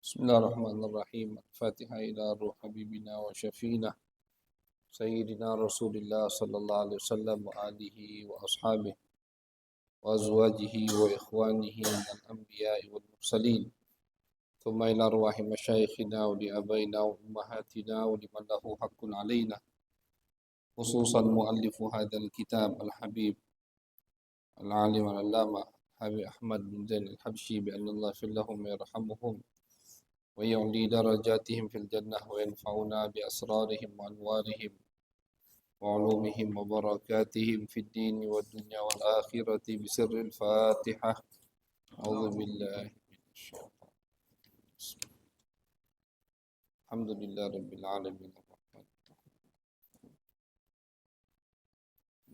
بسم الله الرحمن الرحيم. الفاتحة إلى روح حبيبنا وشفينا سيدنا رسول الله صلى الله عليه وسلم وآله وأصحابه وأزواجه وإخوانه من الأنبياء والمرسلين، ثم إلى أرواح مشايخنا ولآبائنا وأمهاتنا ولمن له حق علينا، خصوصا مؤلف هذا الكتاب الحبيب العالم العلامة حبيب أحمد بن زين الحبشي، بأن الله يغفر لهم ويرحمهم ويعلي درجاتهم في الجنة وينفعنا بأسرارهم وأنوارهم وعلومهم وبركاتهم في الدين والدنيا والآخرة بسر الفاتحة. أعوذ بالله من الشيطان. الحمد لله رب العالمين الرحمن الرحيم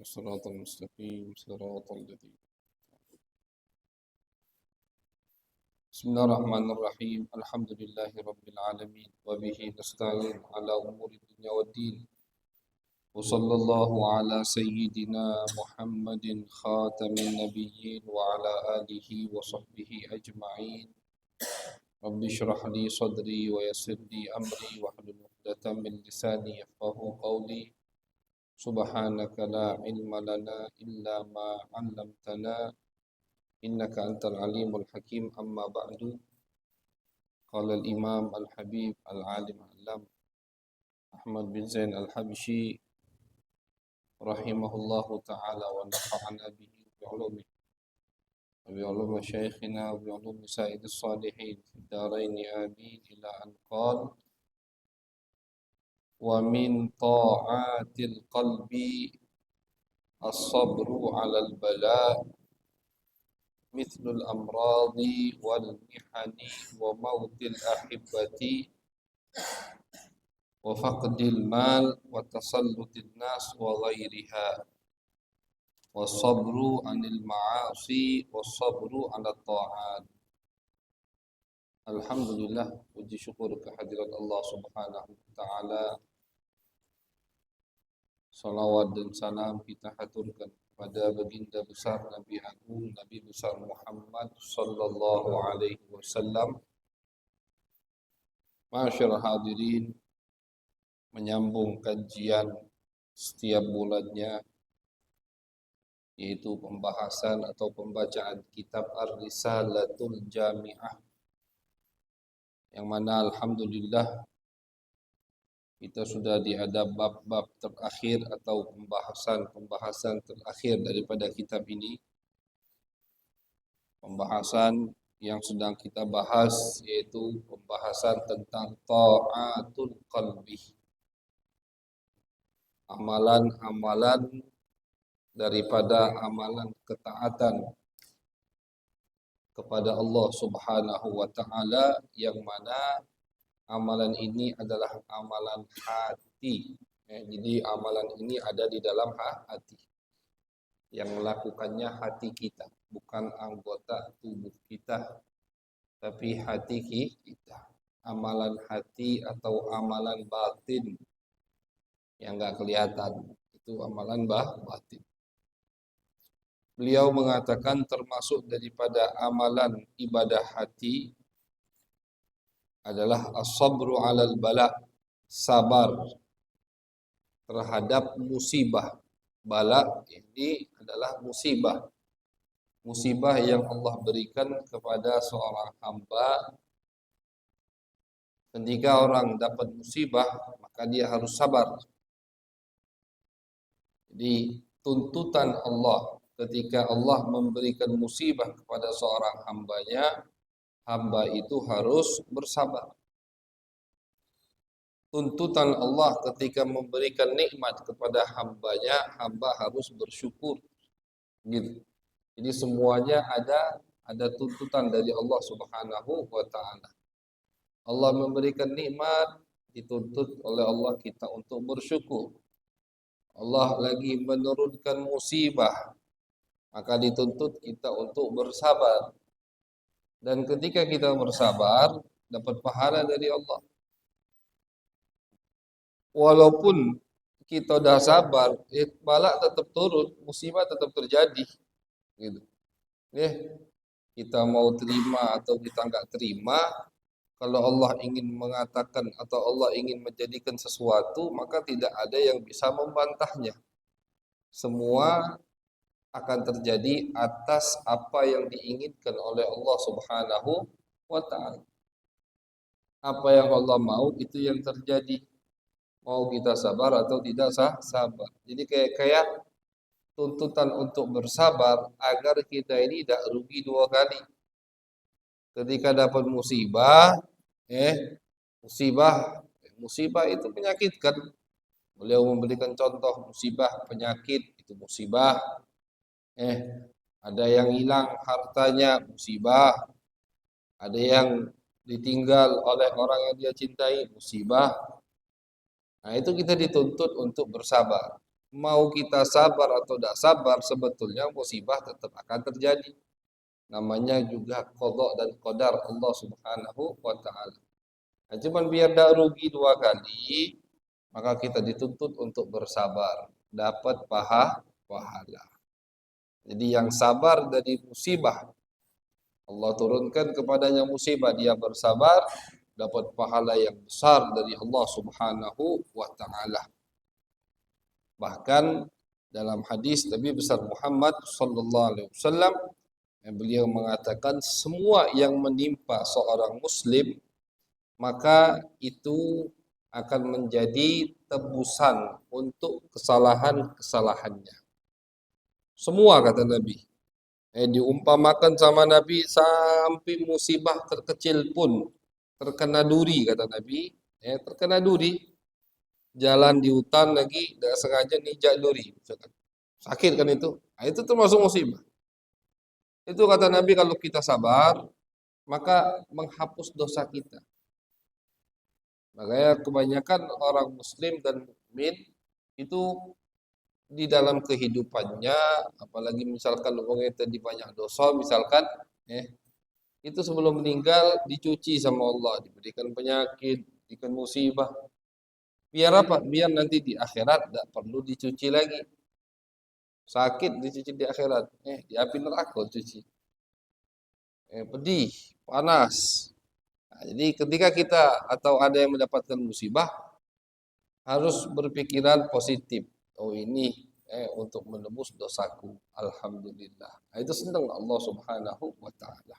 الصراط المستقيم صراط الذين. بسم الله الرحمن الرحيم. الحمد لله رب العالمين وبه نستعين على أمور الدنيا والدين، وصلى الله على سيدنا محمد خاتم النبيين وعلى آله وصحبه أجمعين. رب اشرح لي صدري ويسر لي أمري واحلل عقدة من لساني يفقهوا قولي. سبحانك لا علم لنا إلا ما علمتنا إنك أنت العليم الحكيم. أما بعد، قال الإمام الحبيب العالم العلامة أحمد بن زين الحبشي رحمه الله تعالى ونفعنا به بعلومه وبعلوم مشايخنا وبعلوم سائر الصالحين في الدارين آمين، إلى أن قال: ومن طاعات القلب الصبر على البلاء مثل الأمراض والمحن وموت الأحبة وفقد المال وتسلط الناس وغيرها، والصبر عن المعاصي والصبر على الطاعات. Alhamdulillah, puji syukur kehadirat Allah Subhanahu wa taala. Salawat dan salam kita haturkan pada baginda besar Nabi Agung, Nabi besar Muhammad sallallahu alaihi wasallam. Masyarul hadirin, menyambung kajian setiap bulannya, yaitu pembahasan atau pembacaan kitab Ar-Risalatul Jami'ah, yang mana alhamdulillah kita sudah di ada bab-bab terakhir atau pembahasan terakhir daripada kitab ini. Pembahasan yang sedang kita bahas yaitu pembahasan tentang ta'atul qalbi, amalan-amalan daripada amalan ketaatan kepada Allah Subhanahu wa taala, yang mana amalan ini adalah amalan hati. Jadi amalan ini ada di dalam hati. Yang melakukannya hati kita, bukan anggota tubuh kita, tapi hati kita. Amalan hati atau amalan batin yang enggak kelihatan, itu amalan batin. Beliau mengatakan termasuk daripada amalan ibadah hati adalah as-sabru 'alal bala, sabar terhadap musibah. Bala ini adalah musibah. Musibah yang Allah berikan kepada seorang hamba. Ketika orang dapat musibah, maka dia harus sabar. Jadi tuntutan Allah ketika Allah memberikan musibah kepada seorang hambanya, hamba itu harus bersabar. Tuntutan Allah ketika memberikan nikmat kepada hambanya, hamba harus bersyukur. Gitu. Jadi semuanya ada tuntutan dari Allah Subhanahu wa taala. Allah memberikan nikmat, dituntut oleh Allah kita untuk bersyukur. Allah lagi menurunkan musibah, maka dituntut kita untuk bersabar. Dan ketika kita bersabar, dapat pahala dari Allah. Walaupun kita dah sabar, bala tetap turun, musibah tetap terjadi. Gitu. Kita mau terima atau kita enggak terima, Kalau Allah ingin mengatakan atau Allah ingin menjadikan sesuatu, maka tidak ada yang bisa membantahnya. Semua akan terjadi atas apa yang diinginkan oleh Allah Subhanahu wa taala. Apa yang Allah mau itu yang terjadi. Mau kita sabar atau tidak sabar. Jadi kayak tuntutan untuk bersabar agar kita ini tidak rugi dua kali. Ketika dapat musibah, musibah musibah itu menyakitkan. Beliau memberikan contoh musibah penyakit itu musibah. Ada yang hilang hartanya musibah, ada yang ditinggal oleh orang yang dia cintai musibah. Nah, itu kita dituntut untuk bersabar. Mau kita sabar atau tidak sabar, sebetulnya musibah tetap akan terjadi. Namanya juga qada dan qadar Allah Subhanahu wa taala. Nah, cuman biar tidak rugi dua kali, maka kita dituntut untuk bersabar, dapat pahala. Jadi yang sabar dari musibah, Allah turunkan kepadanya musibah, dia bersabar, dapat pahala yang besar dari Allah Subhanahu wa taala. Bahkan dalam hadis Nabi besar Muhammad sallallahu alaihi wasallam yang beliau mengatakan semua yang menimpa seorang muslim maka itu akan menjadi tebusan untuk kesalahan-kesalahannya. Semua kata Nabi. Diumpamakan sama Nabi sampai musibah terkecil pun terkena duri kata Nabi. Terkena duri. Jalan di hutan lagi tidak sengaja nijak duri. Sakit kan itu? Nah, itu termasuk musibah. Itu kata Nabi kalau kita sabar maka menghapus dosa kita. Makanya kebanyakan orang muslim dan mukmin itu di dalam kehidupannya, apalagi misalkan orangnya tadi banyak dosa, misalkan, itu sebelum meninggal dicuci sama Allah, diberikan penyakit, diberikan musibah. Biar apa? Biar nanti di akhirat tidak perlu dicuci lagi. Sakit dicuci di akhirat, di api neraka cuci. Pedih, panas. Nah, jadi ketika kita atau ada yang mendapatkan musibah, harus berpikiran positif. Oh ini untuk menebus dosaku. Alhamdulillah. Nah, itu senang Allah Subhanahu wa taala.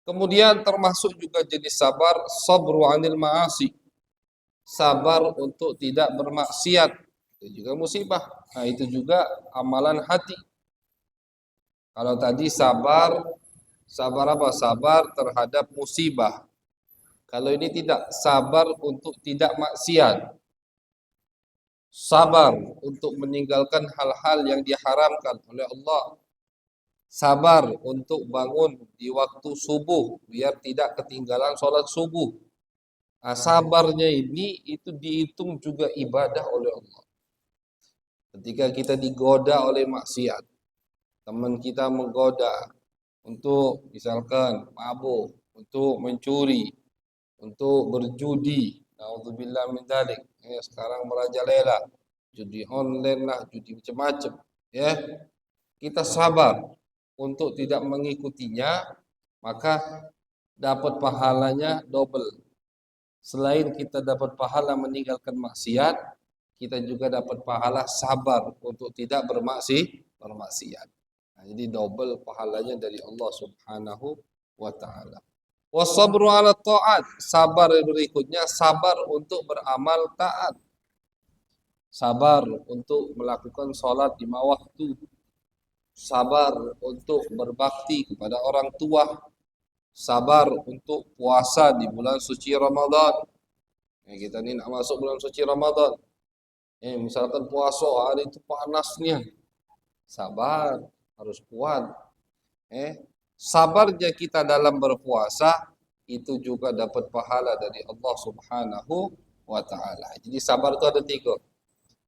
Kemudian termasuk juga jenis sabar, sabru anil ma'asi. Sabar untuk tidak bermaksiat. Itu juga musibah. Nah, itu juga amalan hati. Kalau tadi sabar apa? Sabar terhadap musibah. Kalau ini tidak, sabar untuk tidak maksiat. Sabar untuk meninggalkan hal-hal yang diharamkan oleh Allah. Sabar untuk bangun di waktu subuh biar tidak ketinggalan sholat subuh. Nah, sabarnya ini itu dihitung juga ibadah oleh Allah. Ketika kita digoda oleh maksiat, teman kita menggoda untuk misalkan mabuk, untuk mencuri, untuk berjudi, naudzubillah min dzalik. Sekarang merajalela, judi online lah, judi macam-macam, ya. Kita sabar untuk tidak mengikutinya, maka dapat pahalanya double. Selain kita dapat pahala meninggalkan maksiat, kita juga dapat pahala sabar untuk tidak bermaksiat. Nah, jadi double pahalanya dari Allah Subhanahu wa taala. Wasabru ala ta'at, sabar berikutnya sabar untuk beramal taat. Sabar untuk melakukan sholat 5 waktu. Sabar untuk berbakti kepada orang tua. Sabar untuk puasa di bulan suci Ramadan. Kita ini nak masuk bulan suci Ramadan. Misalkan puasa hari itu panasnya. Sabar, harus kuat. Sabarnya kita dalam berpuasa itu juga dapat pahala dari Allah Subhanahu wa taala. Jadi sabar itu ada 3.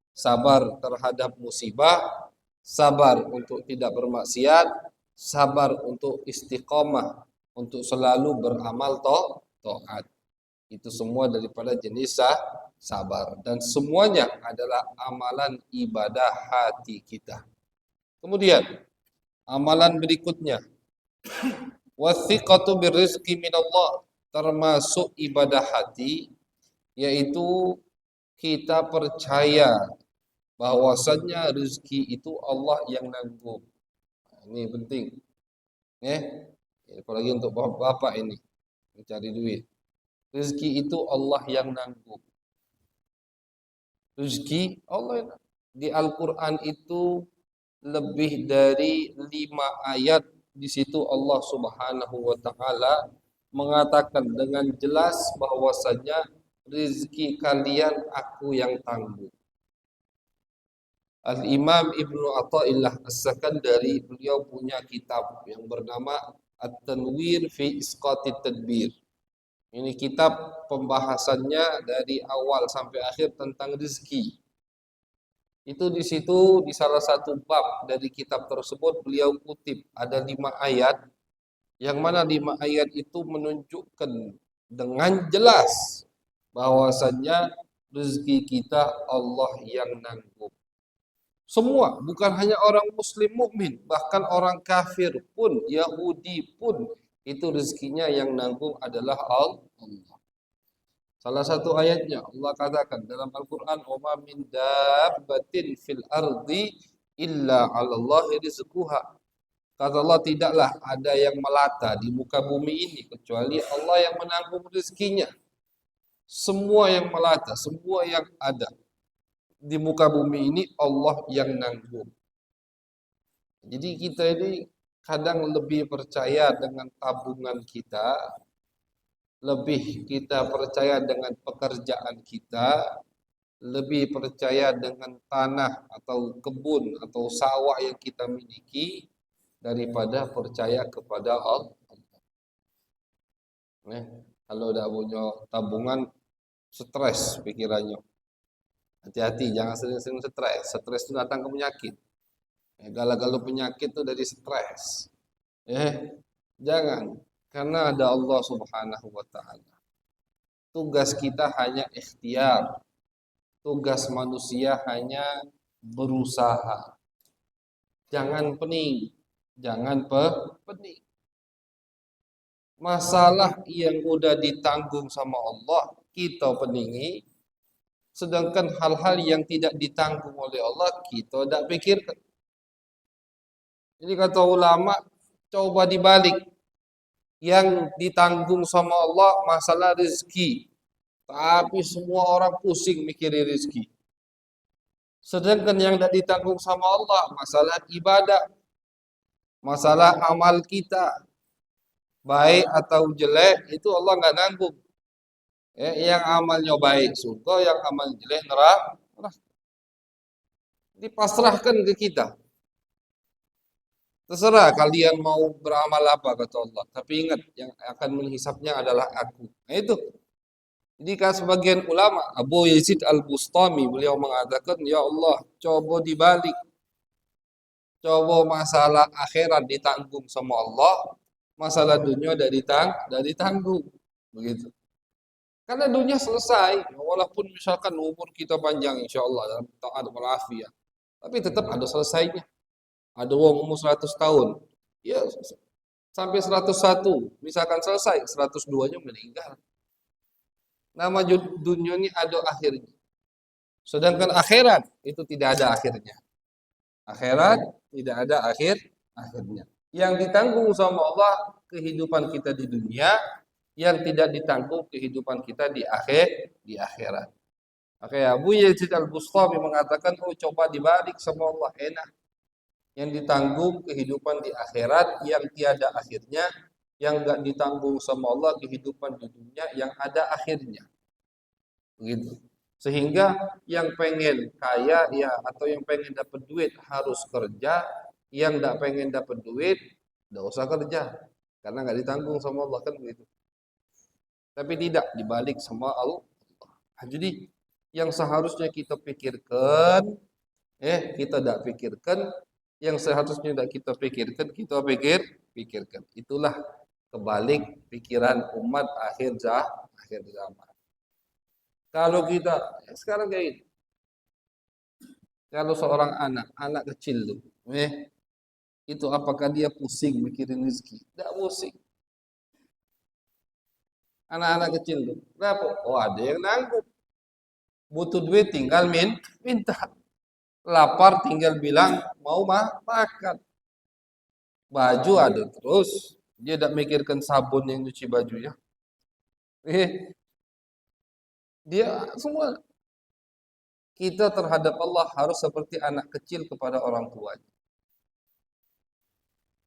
Sabar terhadap musibah, sabar untuk tidak bermaksiat, sabar untuk istiqomah, untuk selalu beramal taat. Itu semua daripada jenis sabar dan semuanya adalah amalan ibadah hati kita. Kemudian amalan berikutnya, wathiqatu birrizqi minallah, termasuk ibadah hati, yaitu kita percaya bahwasannya rezeki itu Allah yang nanggung. Ini penting, apalagi untuk bapak-bapak ini mencari duit. Rezeki itu Allah yang nanggung. Rezeki Allah yang nanggung. Di Al-Quran itu lebih dari 5 ayat, di situ Allah Subhanahu wa taala mengatakan dengan jelas bahwasanya rezeki kalian aku yang tanggung. Al-Imam Ibnu Athaillah As-Sakandari, beliau punya kitab yang bernama At-Tanwir fi Isqatit Tadbir. Ini kitab pembahasannya dari awal sampai akhir tentang rezeki. Itu di situ di salah satu bab dari kitab tersebut beliau kutip ada 5 ayat, yang mana 5 ayat itu menunjukkan dengan jelas bahwasannya rezeki kita Allah yang nanggung. Semua, bukan hanya orang muslim mukmin, bahkan orang kafir pun, Yahudi pun, itu rezekinya yang nanggung adalah Allah. Salah satu ayatnya Allah katakan dalam Al-Quran, "Wa ma min dabbatin fil ardi illa 'ala Allahi rizquha." Kata Allah, tidaklah ada yang melata di muka bumi ini kecuali Allah yang menanggung rezekinya. Semua yang melata, semua yang ada di muka bumi ini Allah yang nanggung. Jadi kita ini kadang lebih percaya dengan tabungan kita, lebih kita percaya dengan pekerjaan kita, lebih percaya dengan tanah atau kebun atau sawah yang kita miliki daripada percaya kepada Allah. Kalau tidak punya tabungan, stres pikirannya. Hati-hati, jangan sering-sering stres. Stres itu datang ke penyakit. Galau-galau penyakit itu dari stres. Jangan, karena ada Allah Subhanahu wa taala. Tugas kita hanya ikhtiar. Tugas manusia hanya berusaha. Jangan pening, jangan pening. Masalah yang udah ditanggung sama Allah, kita peningi. Sedangkan hal-hal yang tidak ditanggung oleh Allah, kita tidak pikirkan. Jadi kata ulama, coba dibalik. Yang ditanggung sama Allah masalah rezeki. Tapi semua orang pusing mikirin rezeki. Sedangkan yang tidak ditanggung sama Allah masalah ibadah, masalah amal kita, baik atau jelek, itu Allah nggak nanggung. Yang amalnya baik surga, yang amal jelek neraka. Dipasrahkan ke kita. Terserah kalian mau beramal apa kata Allah. Tapi ingat, yang akan menghisapnya adalah aku. Nah itu. Jadi kan sebagian ulama, Abu Yazid Al-Bustami, beliau mengatakan, ya Allah, coba dibalik. Coba masalah akhirat ditanggung sama Allah, masalah dunia dari ditanggung. Begitu. Karena dunia selesai, walaupun misalkan umur kita panjang insya Allah dalam taat walafiat, tapi tetap ada selesainya. Ada wong umur 100 tahun, ya sampai 101, misalkan selesai, 102-nya meninggal. Nama dunia ini ada akhirnya. Sedangkan akhirat itu tidak ada akhirnya. Akhirat tidak ada akhirnya. Yang ditanggung sama Allah kehidupan kita di dunia, yang tidak ditanggung kehidupan kita di akhirat. Oke, Abu Yazid Al-Bustami mengatakan, oh coba dibalik sama Allah, enak. Yang ditanggung kehidupan di akhirat yang tiada akhirnya, yang enggak ditanggung sama Allah kehidupan di dunia yang ada akhirnya. Begitu. Sehingga yang pengen kaya ya atau yang pengen dapat duit harus kerja, yang enggak pengen dapat duit enggak usah kerja karena enggak ditanggung sama Allah, kan begitu. Tapi tidak dibalik sama Allah. Jadi yang seharusnya kita pikirkan, kita tidak pikirkan. Yang seharusnya tidak kita pikirkan, kita pikirkan. Itulah kebalik pikiran umat akhir zaman. Kalau kita sekarang kayak gini, kalau seorang anak kecil tuh, itu apakah dia pusing mikirin rezeki? Tidak pusing. Anak-anak kecil tuh. Berapa? Oh, ada yang nanggung. Butuh duit tinggal minta. Lapar tinggal bilang mau makan. Baju ada terus. Dia tidak mikirkan sabun yang cuci bajunya. Dia semua. Kita terhadap Allah harus seperti anak kecil kepada orang tuanya.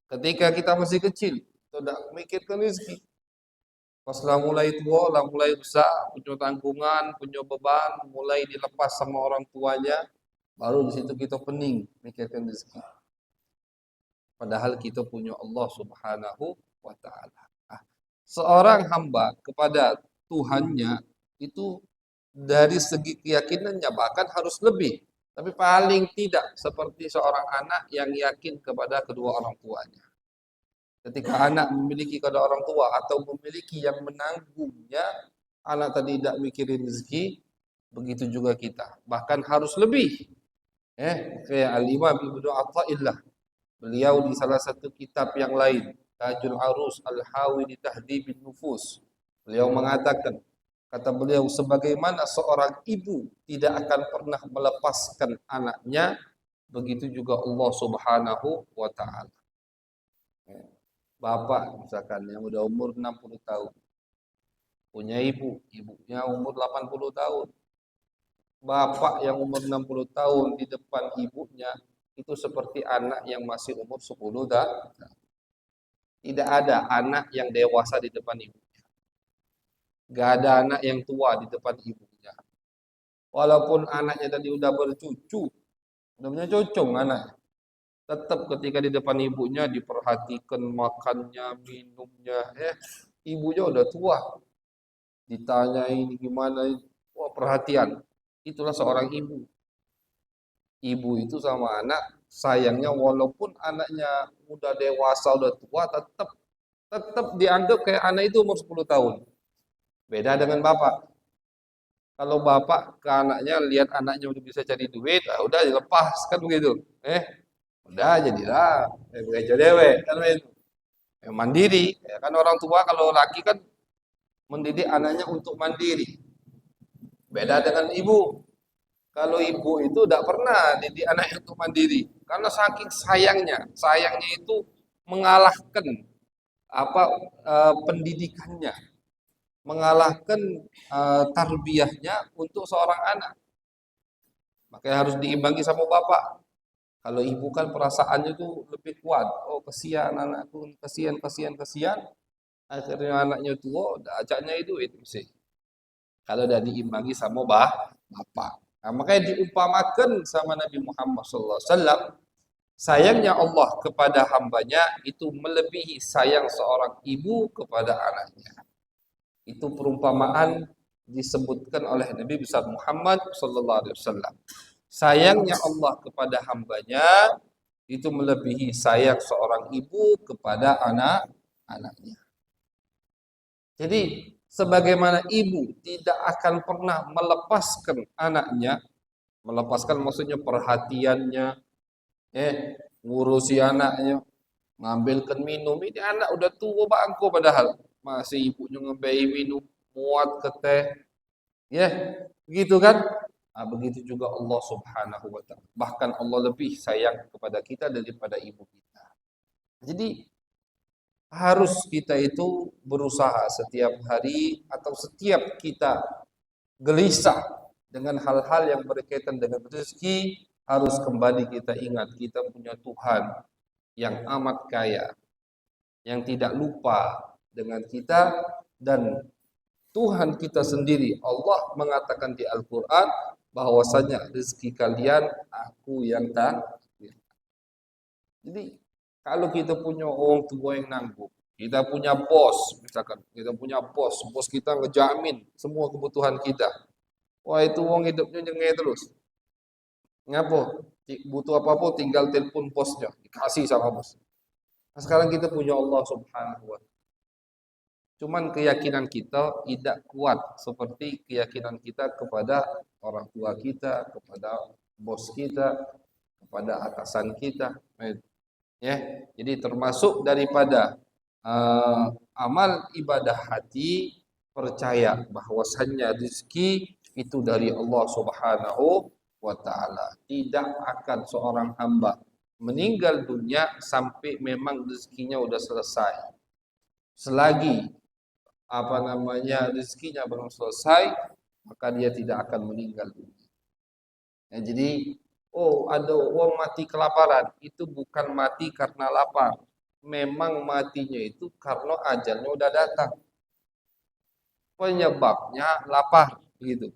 Ketika kita masih kecil, tidak mikirkan rezeki. Pas lah mulai tua, lah mulai besar, punya tanggungan, punya beban, mulai dilepas sama orang tuanya, baru di situ kita pening mikirkan rezeki. Padahal kita punya Allah Subhanahu wa taala. Seorang hamba kepada Tuhannya itu dari segi keyakinannya bahkan harus lebih. Tapi paling tidak seperti seorang anak yang yakin kepada kedua orang tuanya. Ketika anak memiliki kedua orang tua atau memiliki yang menanggungnya, anak tadi tidak mikirin rezeki, begitu juga kita. Bahkan harus lebih. Kayak Al-Imam Ibnu Athaillah. Beliau di salah satu kitab yang lain, Tajul Arus Al-Hawi di Tahdhibin Nufus. Beliau mengatakan, kata beliau, sebagaimana seorang ibu tidak akan pernah melepaskan anaknya, begitu juga Allah Subhanahu wa taala. Bapak misalkan yang udah umur 60 tahun, punya ibunya umur 80 tahun. Bapak yang umur 60 tahun di depan ibunya itu seperti anak yang masih umur 10 tahun. Tidak ada anak yang dewasa di depan ibunya. Gak ada anak yang tua di depan ibunya. Walaupun anaknya tadi udah bercucu, udah punya cucung anaknya, tetap ketika di depan ibunya diperhatikan makannya, minumnya. Ibunya udah tua, ditanya ini gimana, wah perhatian. Itulah seorang ibu. Ibu itu sama anak, sayangnya walaupun anaknya udah dewasa, udah tua, tetap dianggap kayak anak itu umur 10 tahun. Beda dengan bapak. Kalau bapak ke anaknya lihat anaknya udah bisa cari duit, udah dilepas kan begitu. Udah jadilah bekerja dewe kan begitu. Mandiri, ya kan orang tua kalau laki kan mendidik anaknya untuk mandiri. Beda dengan ibu. Kalau ibu itu tidak pernah didik anaknya untuk mandiri karena saking sayangnya itu mengalahkan pendidikannya, mengalahkan tarbiyahnya untuk seorang anak. Makanya harus diimbangi sama bapak. Kalau ibu kan perasaannya itu lebih kuat. Oh kesian anakku, kesian. Akhirnya anaknya tua, ajaknya itu sih. Kalau udah diimbangi sama bapak. Nah, makanya diumpamakan sama Nabi Muhammad SAW. Sayangnya Allah kepada hambanya itu melebihi sayang seorang ibu kepada anaknya. Itu perumpamaan disebutkan oleh Nabi besar Muhammad SAW. Sayangnya Allah kepada hambanya itu melebihi sayang seorang ibu kepada anak-anaknya. Jadi sebagaimana ibu tidak akan pernah melepaskan anaknya, melepaskan maksudnya perhatiannya, ngurusi anaknya, ngambilkan minum. Ini anak udah tua bangko padahal masih ibunya ngebei minum, muat ke teh, begitu kan? Nah, begitu juga Allah Subhanahu wa taala. Bahkan Allah lebih sayang kepada kita daripada ibu kita. Jadi harus kita itu berusaha setiap hari atau setiap kita gelisah dengan hal-hal yang berkaitan dengan rezeki, harus kembali kita ingat kita punya Tuhan yang amat kaya, yang tidak lupa dengan kita, dan Tuhan kita sendiri Allah mengatakan di Al-Quran bahwasanya rezeki kalian aku yang takdir. Jadi kalau kita punya orang tua yang nanggung, kita punya bos, misalkan kita punya bos kita ngejamin semua kebutuhan kita. Wah itu uang hidupnya nyengih terus. Ngapa? Butuh apa-apa tinggal telepon bosnya, dikasih sama bos. Nah, sekarang kita punya Allah Subhanahu wa taala. Cuman keyakinan kita tidak kuat seperti keyakinan kita kepada orang tua kita, kepada bos kita, kepada atasan kita. Jadi termasuk daripada amal ibadah hati percaya bahwasannya rezeki itu dari Allah Subhanahu wa taala. Tidak akan seorang hamba meninggal dunia sampai memang rezekinya udah selesai. Selagi rezekinya belum selesai, maka dia tidak akan meninggal dunia. Ya, jadi, ada orang mati kelaparan, itu bukan mati karena lapar. Memang matinya itu karena ajalnya udah datang. Penyebabnya lapar, gitu.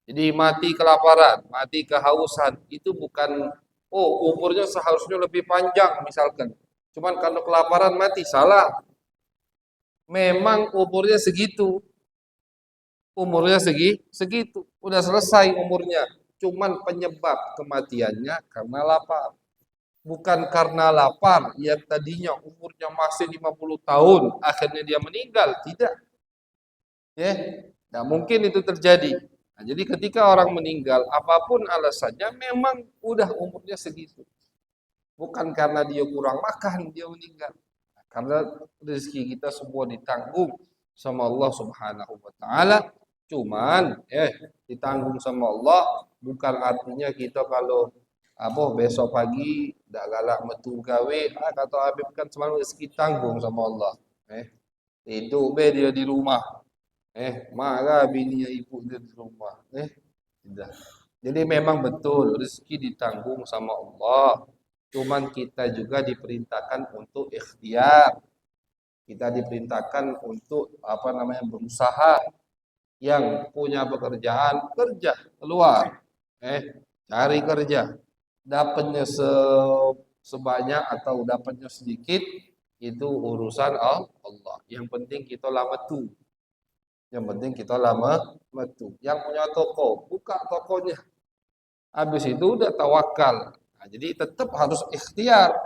Jadi mati kelaparan, mati kehausan, itu bukan, umurnya seharusnya lebih panjang misalkan. Cuman karena kelaparan mati, salah. Memang umurnya segitu, udah selesai umurnya. Cuman penyebab kematiannya karena lapar. Bukan karena lapar yang tadinya umurnya masih 50 tahun, akhirnya dia meninggal. Tidak. Ya, nah mungkin itu terjadi. Nah, jadi ketika orang meninggal, apapun alasannya, memang udah umurnya segitu. Bukan karena dia kurang makan dia meninggal. Nah, karena rezeki kita semua ditanggung sama Allah Subhanahu wa taala. Cuman ditanggung sama Allah bukan artinya kita kalau besok pagi dak galak metu gawe, kata Habib kan semalam rezeki tanggung sama Allah. Hidup dia di rumah. Marah bininya ibu dia di rumah. Tidak. Jadi memang betul rezeki ditanggung sama Allah. Cuman kita juga diperintahkan untuk ikhtiar. Kita diperintahkan untuk berusaha. Yang punya pekerjaan kerja keluar. Cari kerja. Dapatnya sebanyak atau dapatnya sedikit itu urusan Allah. Yang penting kita lamatu. Yang penting kita lama metu. Yang punya toko, buka tokonya. Habis itu udah tawakal. Nah, jadi tetap harus ikhtiar.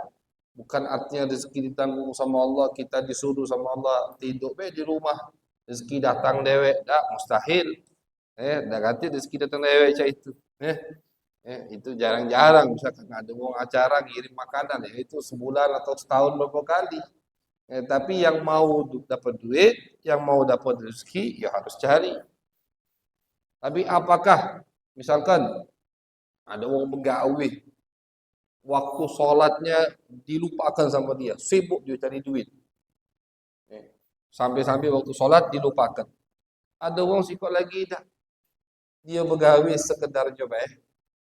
Bukan artinya rezeki ditanggung sama Allah, kita disuruh sama Allah tidur di rumah. Rezeki datang dewek, dah mustahil. Dah ganti rezeki datang dewek cak itu. Itu jarang-jarang misalkan ada uang acara ngirim makanan ya itu sebulan atau setahun berapa kali. Tapi yang mau dapat duit, yang mau dapat rezeki, ya harus cari. Tapi apakah misalkan ada orang begawe, waktu sholatnya dilupakan sama dia, sibuk dia cari duit. Sampai-sampai waktu sholat dilupakan. Ada orang sibuk lagi dah, dia begawe sekedarnya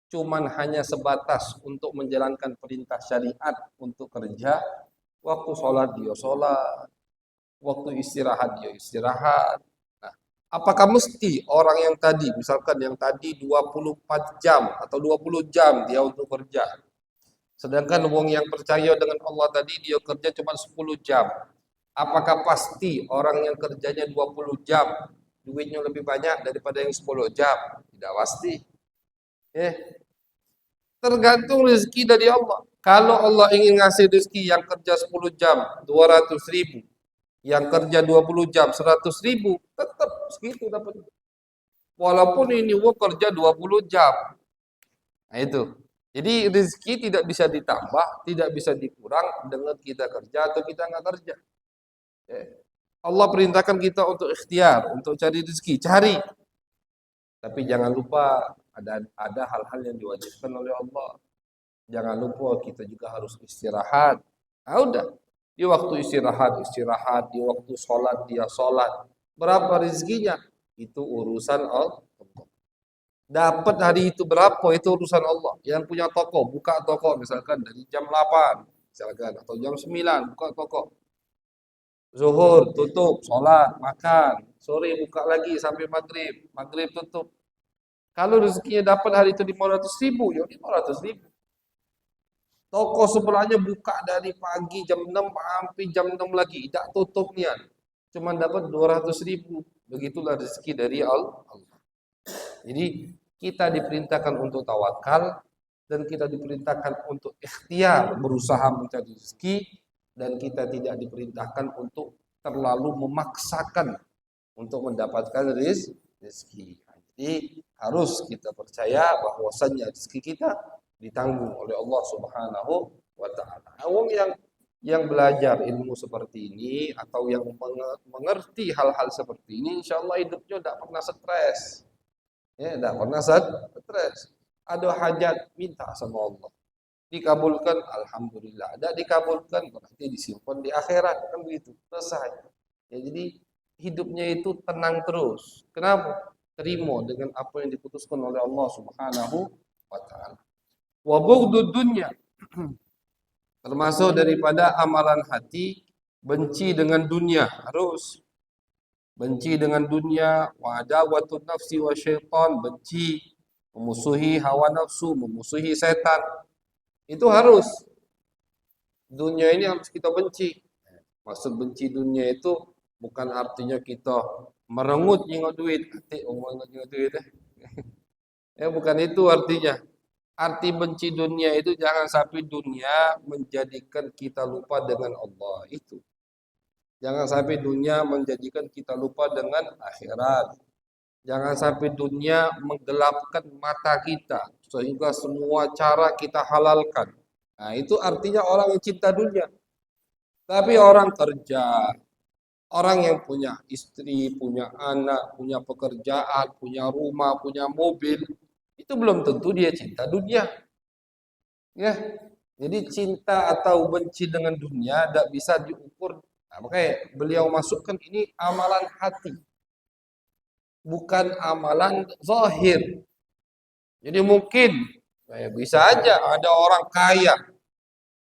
cuman hanya sebatas untuk menjalankan perintah syariat untuk kerja, waktu sholat dia sholat, waktu istirahat dia istirahat. Nah, apakah mesti orang yang tadi, misalkan yang tadi 24 jam atau 20 jam dia untuk kerja, sedangkan wong yang percaya dengan Allah tadi dia kerja cuma 10 jam. Apakah pasti orang yang kerjanya 20 jam duitnya lebih banyak daripada yang 10 jam? Tidak pasti. Tergantung rezeki dari Allah. Kalau Allah ingin ngasih rezeki yang kerja 10 jam 200.000, yang kerja 20 jam 100.000, tetap segitu dapat. Walaupun ini kerja 20 jam. Nah itu. Jadi rezeki tidak bisa ditambah, tidak bisa dikurang dengan kita kerja atau kita nggak kerja. Allah perintahkan kita untuk ikhtiar, untuk cari rezeki, cari. Tapi jangan lupa ada hal-hal yang diwajibkan oleh Allah. Jangan lupa kita juga harus istirahat. Nah, udah. Di waktu istirahat, di waktu sholat, dia sholat. Berapa rezekinya? Itu urusan Allah. Dapat hari itu berapa? Itu urusan Allah. Yang punya toko, buka toko misalkan dari jam 8, misalkan, atau jam 9, buka toko. Zuhur, tutup, sholat, makan. Sore buka lagi sampai maghrib. Maghrib tutup. Kalau rezekinya dapat hari itu 500.000, ya 500.000. Toko sebelahnya buka dari pagi jam 6 sampai jam 6 lagi. Tidak tutup niat. Cuma dapat 200.000. Begitulah rezeki dari Allah. Jadi kita diperintahkan untuk tawakal. Dan kita diperintahkan untuk ikhtiar. Berusaha mencari rezeki. Dan kita tidak diperintahkan untuk terlalu memaksakan. Untuk mendapatkan rezeki. Jadi harus kita percaya bahwasannya rezeki kita ditanggung oleh Allah Subhanahu wa taala. Wong yang yang belajar ilmu seperti ini atau yang mengerti hal-hal seperti ini, insya Allah hidupnya tidak pernah stres. Ya, tidak pernah stres. Ada hajat, minta sama Allah. Dikabulkan, alhamdulillah. Tidak dikabulkan, berarti disimpan di akhirat, kan begitu. Selesai. Ya, jadi hidupnya itu tenang terus. Kenapa? Terima dengan apa yang diputuskan oleh Allah Subhanahu wa taala. Wa bughdud dunya. Termasuk daripada amalan hati, benci dengan dunia, harus benci dengan dunia, wa adawatun nafsi wa syaitan, benci, memusuhi hawa nafsu, memusuhi setan. Itu harus. Dunia ini harus kita benci. Maksud benci dunia itu bukan artinya kita merengut nyengok duit, nyengok duit. Ya, bukan itu artinya. Arti benci dunia itu jangan sampai dunia menjadikan kita lupa dengan Allah itu. Jangan sampai dunia menjadikan kita lupa dengan akhirat. Jangan sampai dunia menggelapkan mata kita sehingga semua cara kita halalkan. Nah, itu artinya orang yang cinta dunia. Tapi orang kerja, orang yang punya istri, punya anak, punya pekerjaan, punya rumah, punya mobil, itu belum tentu dia cinta dunia. Ya, jadi cinta atau benci dengan dunia tidak bisa diukur. Nah, makanya beliau masukkan ini amalan hati, bukan amalan zahir. Jadi mungkin bisa aja ada orang kaya,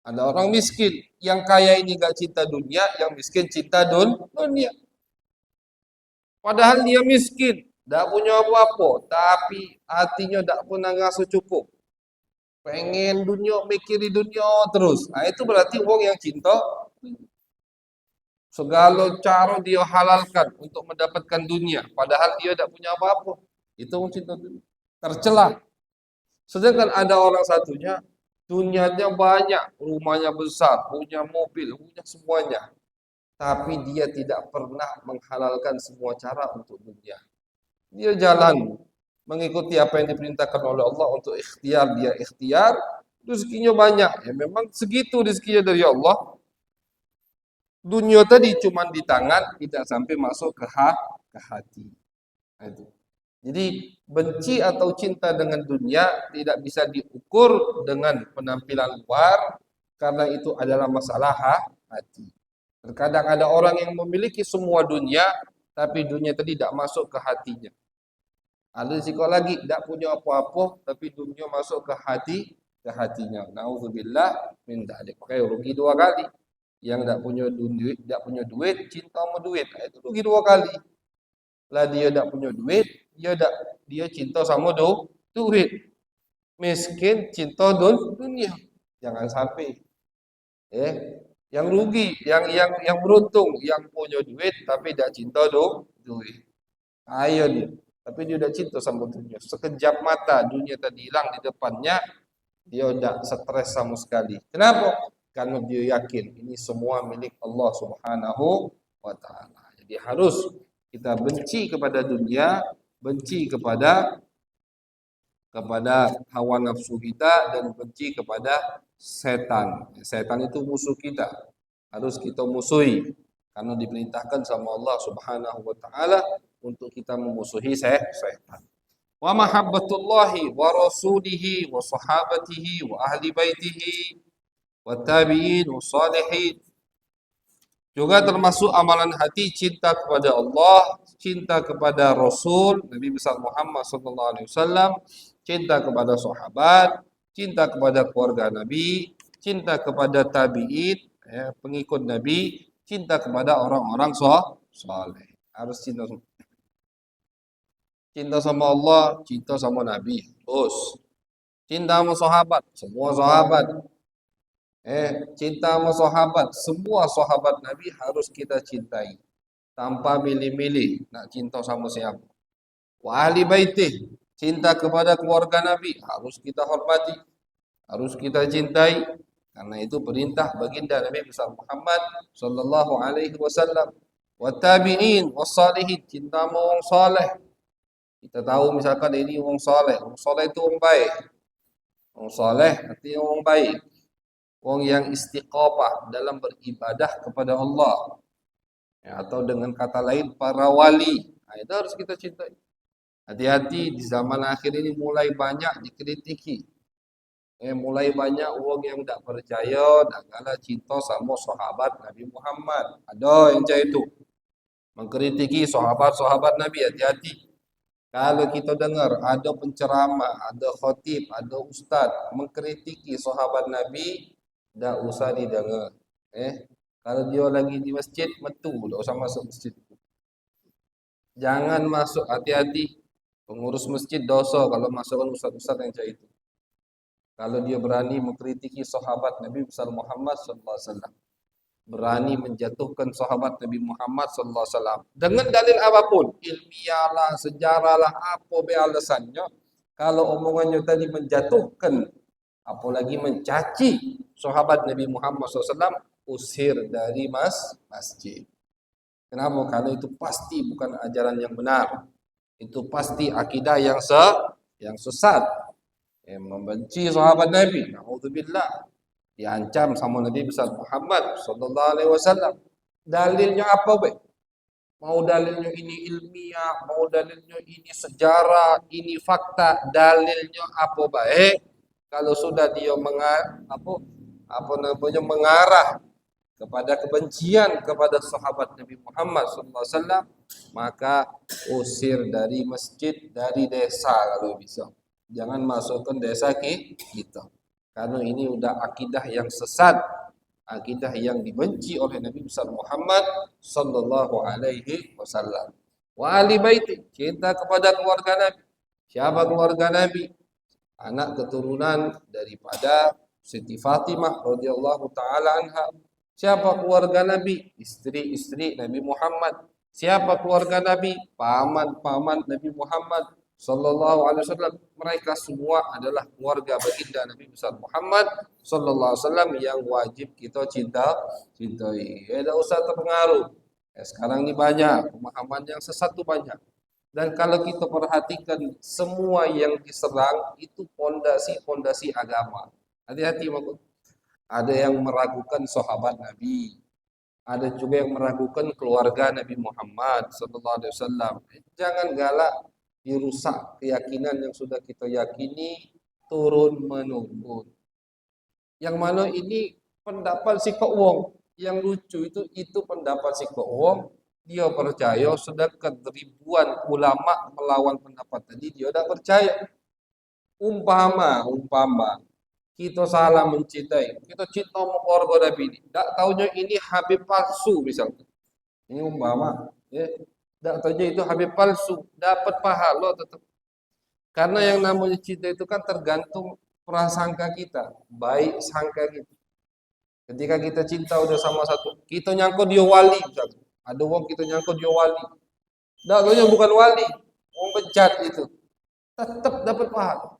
ada orang miskin. Yang kaya ini gak cinta dunia, yang miskin cinta dunia. Padahal dia miskin, tidak punya apa-apa, tapi hatinya tidak pernah ngasuh cukup. Pengen dunia, mikiri dunia terus. Nah, itu berarti orang yang cinta segala cara dia halalkan untuk mendapatkan dunia, padahal dia tidak punya apa-apa. Itu orang cinta dunia. Tercela. Sedangkan ada orang satunya, dunianya banyak, rumahnya besar, punya mobil, punya semuanya. Tapi dia tidak pernah menghalalkan semua cara untuk dunia. Dia jalan mengikuti apa yang diperintahkan oleh Allah untuk ikhtiar, dia ikhtiar, rezekinya banyak. Ya memang segitu rezekinya dari Allah. Dunia tadi cuma di tangan, tidak sampai masuk ke hati. Nah, itu. Jadi benci atau cinta dengan dunia tidak bisa diukur dengan penampilan luar karena itu adalah masalah hati. Terkadang ada orang yang memiliki semua dunia tapi dunia tadi tidak masuk ke hatinya. Ada risiko lagi tidak punya apa-apa tapi dunia masuk ke hatinya. Nauzubillah min dzalik. Kayak rugi dua kali. Yang tidak punya duit, cinta sama duit. Nah, itu rugi dua kali. Lah dia tidak punya duit, dia cinta sama duit. Miskin cinta dunia. Jangan sampai. Yang rugi, yang beruntung, yang punya duit tapi tidak cinta duit. Ayo dia. Tapi dia udah cinta sama dunia. Sekejap mata dunia tadi hilang di depannya, dia udah stres sama sekali. Kenapa? Karena dia yakin ini semua milik Allah Subhanahu wa taala. Jadi harus kita benci kepada dunia, benci kepada hawa nafsu kita dan benci kepada setan. Setan itu musuh kita. Harus kita musuhi karena diperintahkan sama Allah Subhanahu wa taala untuk kita memusuhi setan. Wa mahabbatullahi wa rasulihi wa sahabatihi wa ahli baitihi wa tabi'in wa salihin. Juga termasuk amalan hati cinta kepada Allah, cinta kepada Rasul Nabi besar Muhammad sallallahu alaihi wasallam, cinta kepada sahabat, cinta kepada keluarga Nabi, cinta kepada tabi'in, pengikut Nabi, cinta kepada orang-orang saleh. Harus cinta sama Allah, cinta sama Nabi. Terus cinta sama sahabat, semua sahabat. Cinta sama sahabat, semua sahabat Nabi harus kita cintai. Tanpa milih-milih nak cinta sama siapa. Wa ahli baitih, cinta kepada keluarga Nabi harus kita hormati, harus kita cintai karena itu perintah baginda Nabi besar Muhammad sallallahu alaihi wasallam. Wa tabi'in was salihin, cinta sama orang saleh. Kita tahu misalkan ini orang saleh itu orang baik. Orang saleh artinya orang baik. wong yang istiqomah dalam beribadah kepada Allah. Ya, atau dengan kata lain para wali. Nah, itu harus kita cintai. Hati-hati di zaman akhir ini mulai banyak dikritiki. Mulai banyak orang yang tak percaya dan kalah cinta sama sahabat Nabi Muhammad. Ada yang macam itu. Mengkritiki sahabat-sahabat Nabi, hati-hati. Kalau kita dengar ada penceramah, ada khatib, ada ustaz mengkritiki sahabat Nabi, tak usah didengar. Kalau dia lagi di masjid, metu, tak usah masuk masjid. Jangan masuk, hati-hati. Pengurus masjid dosa kalau masukkan ustaz-ustaz yang macam itu. Kalau dia berani mengkritiki sahabat Nabi besar Muhammad sallallahu alaihi wasallam, berani menjatuhkan sahabat Nabi Muhammad sallallahu alaihi wasallam dengan dalil apapun, ilmiah lah, sejarah lah, apa be alasannya, kalau omongannya tadi menjatuhkan apalagi mencaci sahabat Nabi Muhammad SAW, usir dari masjid. Kenapa? Karena itu pasti bukan ajaran yang benar. Itu pasti akidah yang sesat. Yang membenci sahabat Nabi, naudzubillah, diancam sama Nabi besar Muhammad sallallahu alaihi wasallam. Dalilnya apa, be? Mau dalilnya ini ilmiah, mau dalilnya ini sejarah, ini fakta, dalilnya apa baik? Kalau sudah dia mengarah kepada kebencian kepada sahabat Nabi Muhammad sallallahu alaihi wasallam, maka usir dari masjid, dari desa kalau bisa. Jangan masukkan desa kita. Karena ini udah akidah yang sesat, akidah yang dibenci oleh Nabi besar Muhammad sallallahu alaihi wasallam. Wa ali baiti, cinta kepada keluarga Nabi. Siapa keluarga Nabi? Anak keturunan daripada Siti Fatimah radhiyallahu taala anha. Siapa keluarga Nabi? Istri-istri Nabi Muhammad. Siapa keluarga Nabi? Paman-paman Nabi Muhammad sallallahu alaihi wasallam. Mereka semua adalah keluarga baginda Nabi besar Muhammad sallallahu alaihi wasallam yang wajib kita cintai. Tidak usah terpengaruh. Sekarang ini banyak pemahaman yang sesat itu banyak. Dan kalau kita perhatikan semua yang diserang itu pondasi-pondasi agama. Hati-hati, ada yang meragukan sahabat Nabi, ada juga yang meragukan keluarga Nabi Muhammad sallallahu alaihi wasallam. Jangan galak dirusak keyakinan yang sudah kita yakini turun menurun. Yang mana ini pendapat si Kok Wong. Yang lucu itu pendapat si Kok Wong. Dia percaya, sedangkan ribuan ulama melawan pendapat tadi dia tidak percaya. Umpama kita salah mencintai, kita cinta sama keluarga Nabi ini, tak taunya ini Habib palsu misalnya. Ini umpama, ya, tak taunya itu Habib palsu, dapat pahala tetap. Karena yang namanya cinta itu kan tergantung prasangka kita, baik sangka kita. Ketika kita cinta udah sama satu, kita nyangkut dia wali misalnya. Ada orang kita nyangkut dia wali, tak taunya bukan wali, orang bejat itu, tetap dapat pahala.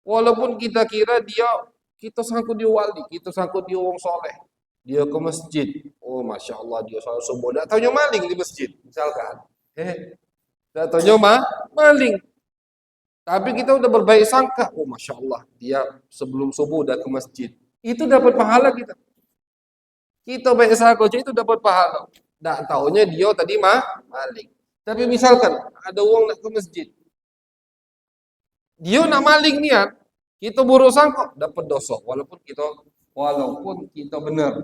Walaupun kita kira kita sangkut dia wali, kita sangkut dia orang soleh, dia ke masjid, oh masya Allah dia salat subuh, tak taunya maling di masjid, misalkan, tak taunya maling, tapi kita udah berbaik sangka, oh masya Allah dia sebelum subuh udah ke masjid, itu dapat pahala kita. Kita baik sangka itu dapat pahala, tak taunya dia tadi maling. Tapi misalkan ada orang nak ke masjid, dia nak maling niat, kita buruk sangka dapat dosa walaupun kita benar.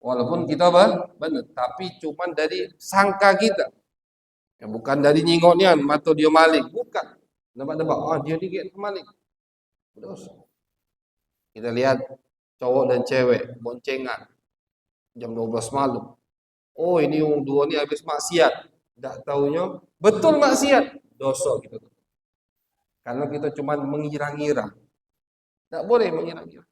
Walaupun kita benar, tapi cuman dari sangka kita. Ya, bukan dari nyingoknya mata dia maling, bukan. Nebak-nebak, dia ni maling. Dosa. Kita lihat cowok dan cewek boncengan jam 12 malam. Oh, ini yang dua ni habis maksiat. Tak taunya betul maksiat, dosa kita. Karena kita cuma mengira-ngira. Tak boleh mengira-ngira.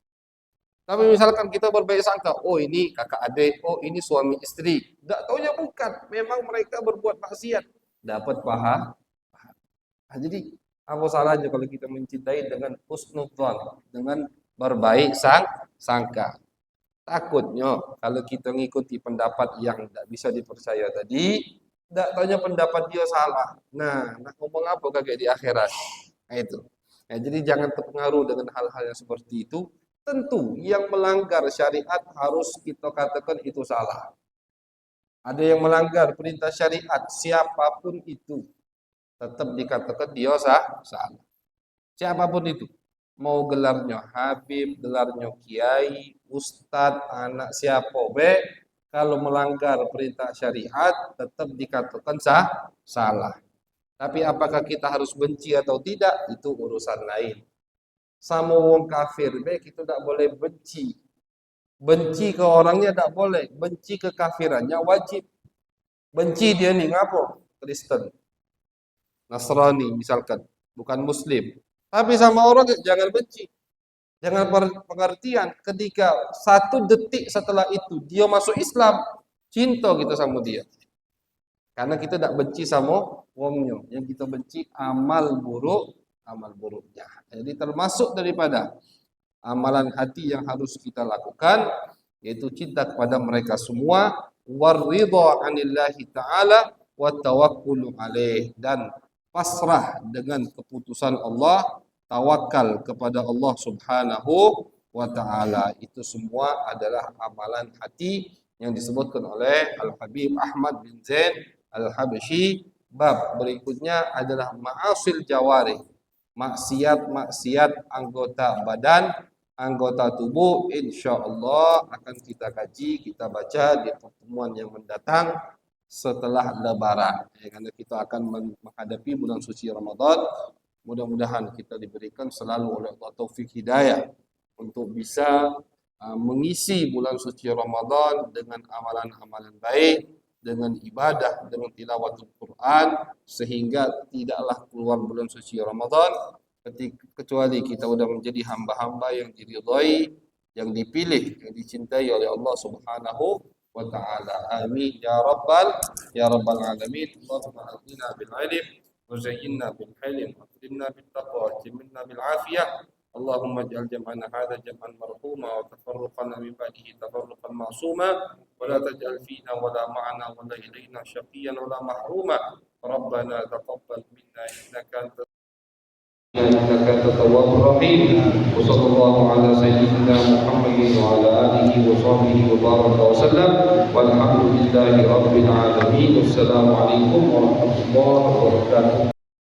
Tapi misalkan kita berbaik sangka, oh ini kakak adik, oh ini suami istri. Tak taunya bukan, memang mereka berbuat maksiat. Dapat pahala. Jadi, apa salahnya kalau kita mencintai dengan husnudzon, dengan berbaik sangka. Takutnya kalau kita mengikuti pendapat yang tidak bisa dipercaya tadi, tak taunya pendapat dia salah. Nah, nak ngomong apa kakek di akhirat? Nah, itu. Ya, jadi jangan terpengaruh dengan hal-hal yang seperti itu. Tentu yang melanggar syariat harus kita katakan itu salah. Ada yang melanggar perintah syariat, siapapun itu tetap dikatakan dia salah. Siapapun itu. Mau gelarnya Habib, gelarnya Kiai, Ustadz, anak siapa be, kalau melanggar perintah syariat tetap dikatakan salah. Tapi apakah kita harus benci atau tidak, itu urusan lain. Sama wong kafir be kita tidak boleh benci. Benci ke orangnya tidak boleh, benci ke kafirannya wajib. Benci dia nih ngapo? Kristen, Nasrani misalkan, bukan Muslim. Tapi sama orang jangan benci. Jangan pengertian ketika 1 detik setelah itu dia masuk Islam, cinta kita sama dia. Karena kita tidak benci sama wongnya, yang kita benci amal buruknya. Jadi termasuk daripada amalan hati yang harus kita lakukan yaitu cinta kepada mereka semua, waridha 'anillahi ta'ala wa tawakkulu alaih, dan pasrah dengan keputusan Allah, tawakal kepada Allah Subhanahu wa taala. Itu semua adalah amalan hati yang disebutkan oleh Al-Habib Ahmad bin Zaid Al-Habsyi. Bab berikutnya adalah ma'asil jawari, maksiat-maksiat anggota badan, anggota tubuh. Insyaallah akan kita kaji, kita baca di pertemuan yang mendatang setelah Lebaran. Karena kita akan menghadapi bulan suci Ramadan. Mudah-mudahan kita diberikan selalu oleh Allah taufik hidayah untuk bisa mengisi bulan suci Ramadan dengan amalan-amalan baik, dengan ibadah, dengan tilawatul Quran, sehingga tidaklah keluar bulan suci Ramadan kecuali kita sudah menjadi hamba-hamba yang diridhai, yang dipilih, yang dicintai oleh Allah Subhanahu wa taala. Amin ya rabbal alamin. Allahumma aghna bil ilm wa zayyinna bil hilm wa akrimna bit taqwa wa timna bil afiyah. اللهم اجعل جمعنا هذا جمعا مرحوما وتفرقنا من بعده تفرقا معصوما ولا تجعل فينا ولا معنا ولا إلينا شقيا ولا محروما ربنا تقبل منا إنك أنت التواب الرحيم وصلى الله على سيدنا محمد وعلى آله وصحبه وبارك وسلم والحمد لله رب العالمين والسلام عليكم ورحمة الله وبركاته.